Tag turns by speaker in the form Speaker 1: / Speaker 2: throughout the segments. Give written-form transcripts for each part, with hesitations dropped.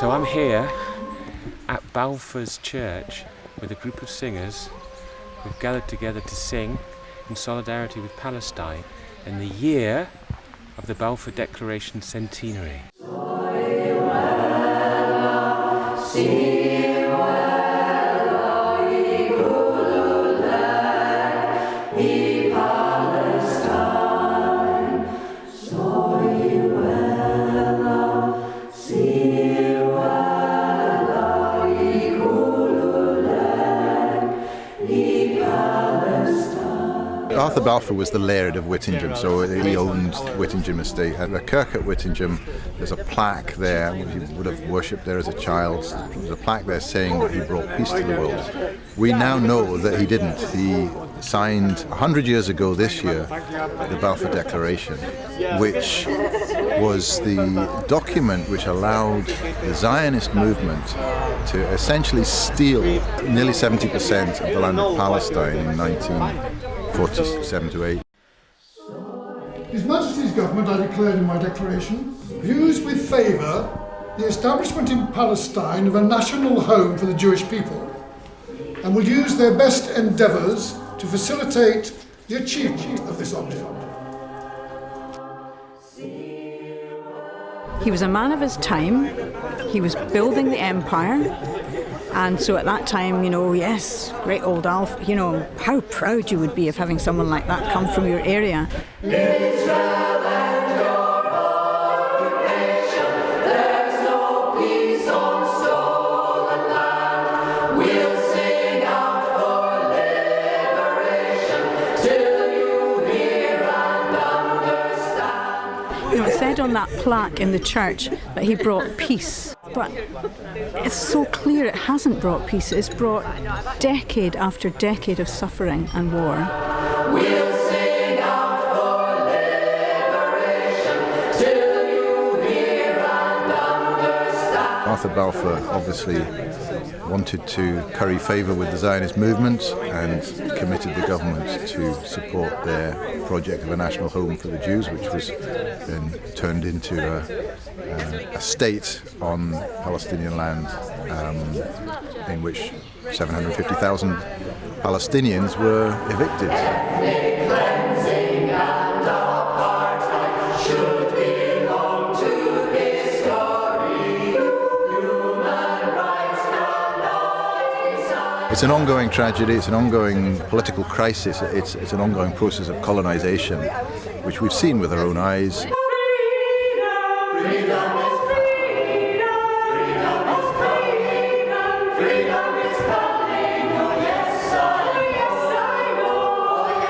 Speaker 1: So I'm here at Balfour's church with a group of singers who've gathered together to sing in solidarity with Palestine in the year of the Balfour Declaration centenary.
Speaker 2: Arthur Balfour was the laird of Whittingham, so he owned Whittingham estate. At the kirk at Whittingham, there's a plaque there. He would have worshipped there as a child. There's a plaque there saying that he brought peace to the world. We now know that he didn't. He signed 100 years ago this year the Balfour Declaration, which was the document which allowed the Zionist movement to essentially steal nearly 70% of the land of Palestine in 1947 to 8.
Speaker 3: His Majesty's Government, I declared in my declaration, views with favour the establishment in Palestine of a national home for the Jewish people, and will use their best endeavours to facilitate the achievement of this object.
Speaker 4: He was a man of his time. He was building the empire. And so at that time, yes, great old Alf, how proud you would be of having someone like that come from your area.
Speaker 5: Israel and your occupation, there's no peace on stolen land. We'll sing out for liberation till you hear and understand.
Speaker 4: It said on that plaque in the church that he brought peace. But it's so clear it hasn't brought peace. It's brought decade after decade of suffering and war.
Speaker 5: We'll sing out for liberation till you hear and understand.
Speaker 2: Arthur Balfour obviously wanted to curry favour with the Zionist movement and committed the government to support their project of a national home for the Jews, which was then turned into a state on Palestinian land in which 750,000 Palestinians were evicted.
Speaker 5: Ethnic cleansing and apartheid should belong to history. Human rights cannot be signed.
Speaker 2: It's an ongoing tragedy, it's an ongoing political crisis, it's an ongoing process of colonisation, which we've seen with our own eyes.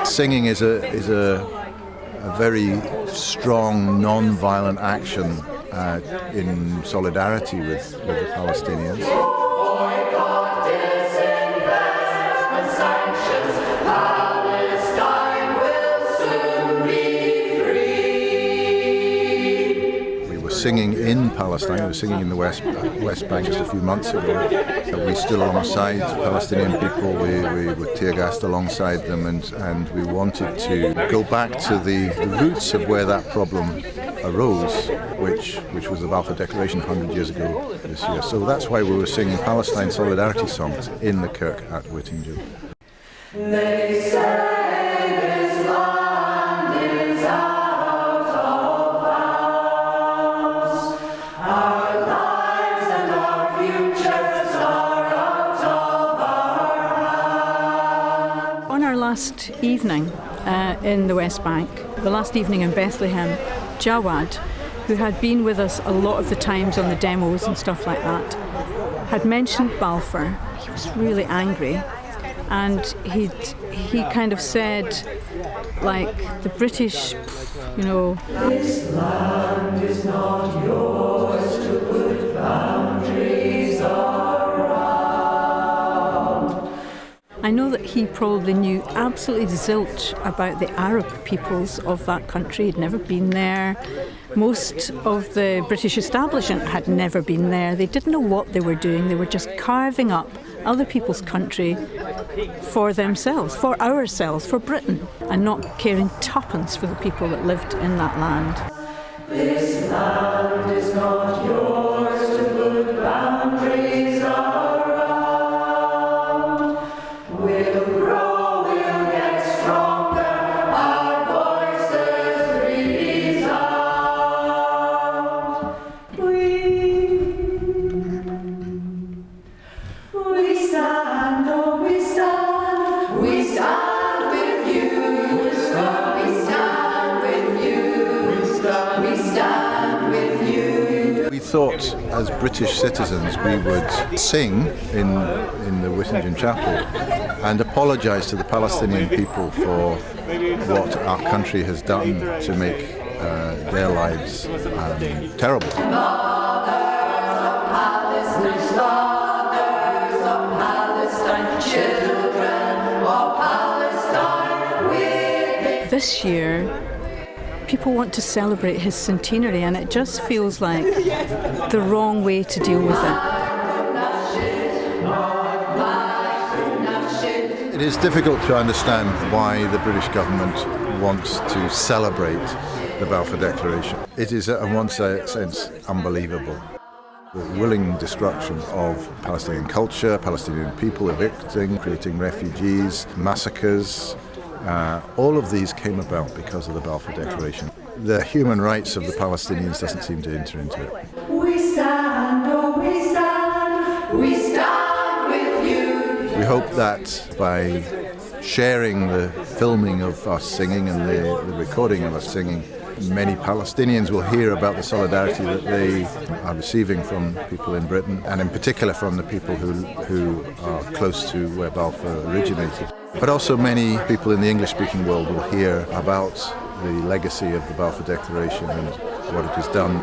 Speaker 2: Singing is a very strong, non-violent action in solidarity with the Palestinians.
Speaker 5: Boycott, disinvestment, sanctions. Palestine will soon be free.
Speaker 2: We were singing in Palestine, we were singing in the West Bank just a few months ago. We stood alongside Palestinian people, we were tear-gassed alongside them, and we wanted to go back to the roots of where that problem arose, which was the Balfour Declaration 100 years ago this year. So that's why we were singing Palestine solidarity songs in the kirk at Whittingham.
Speaker 5: They say this land is out of bounds. Our lives and our futures are out of our hands.
Speaker 4: On our last evening in the West Bank, the last evening in Bethlehem, Jawad, who had been with us a lot of the times on the demos and stuff like that, had mentioned Balfour. He was really angry, and he kind of said, like, the British,
Speaker 5: This land is not yours to put boundaries around.
Speaker 4: I know that he probably knew absolutely zilch about the Arab peoples of that country. He'd never been there. Most of the British establishment had never been there. They didn't know what they were doing. They were just carving up other people's country for themselves, for ourselves, for Britain, and not caring tuppence for the people that lived in that land.
Speaker 5: This land is not yours to put
Speaker 2: thought as British citizens we would sing in the Whittington Chapel and apologise to the Palestinian people for what our country has done to make their lives terrible.
Speaker 4: This year, people want to celebrate his centenary, and it just feels like the wrong way to deal with it.
Speaker 2: It is difficult to understand why the British government wants to celebrate the Balfour Declaration. It is, in one sense, unbelievable. The willing destruction of Palestinian culture, Palestinian people evicting, creating refugees, massacres, all of these came about because of the Balfour Declaration. The human rights of the Palestinians doesn't seem to enter into it.
Speaker 5: We stand, oh we stand with you.
Speaker 2: We hope that by sharing the filming of us singing and the recording of us singing, many Palestinians will hear about the solidarity that they are receiving from people in Britain, and in particular from the people who are close to where Balfour originated. But also many people in the English-speaking world will hear about the legacy of the Balfour Declaration and what it has done.